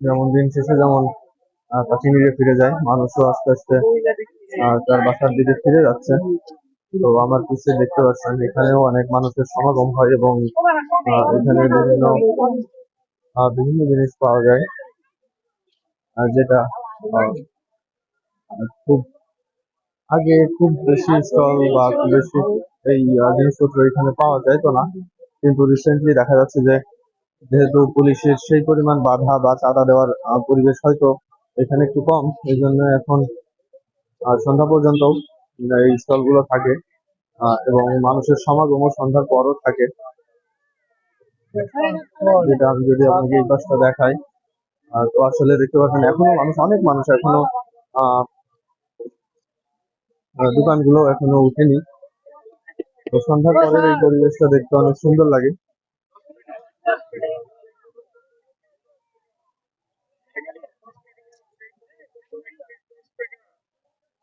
যেমন দিন শেষে যেমন কাশ্মীরে ফিরে যায়, মানুষও আস্তে আস্তে তার বাসার দিকে ফিরে যাচ্ছে। তো আমার পিছিয়ে দেখতে পাচ্ছেন এখানেও অনেক মানুষের সমাগম হয় এবং এখানে বিভিন্ন জিনিস পাওয়া যায়, যেটা আহ, খুব আগে খুব বেশি স্টল বা খুব বেশি এই জিনিসপত্র এখানে পাওয়া যায় তো না, কিন্তু রিসেন্টলি দেখা যাচ্ছে যে যেহেতু পুলিশের সেই পরিমাণ বাধা বা চাঁদা দেওয়ার পরিবেশ হয়তো এখানে একটু কম, এই জন্য এখন সন্ধ্যা পর্যন্ত এই স্টল গুলো থাকে এবং মানুষের সমাগমও সন্ধ্যার পরও থাকে। যেটা আমি যদি আপনাকে এই পাশটা দেখাই, তো আসলে দেখতে পাচ্ছেন এখনো মানুষ, অনেক মানুষ এখনো আহ দোকানগুলো এখনো উঠেনি। তো সন্ধ্যার পরের এই পরিবেশটা দেখতে অনেক সুন্দর লাগে।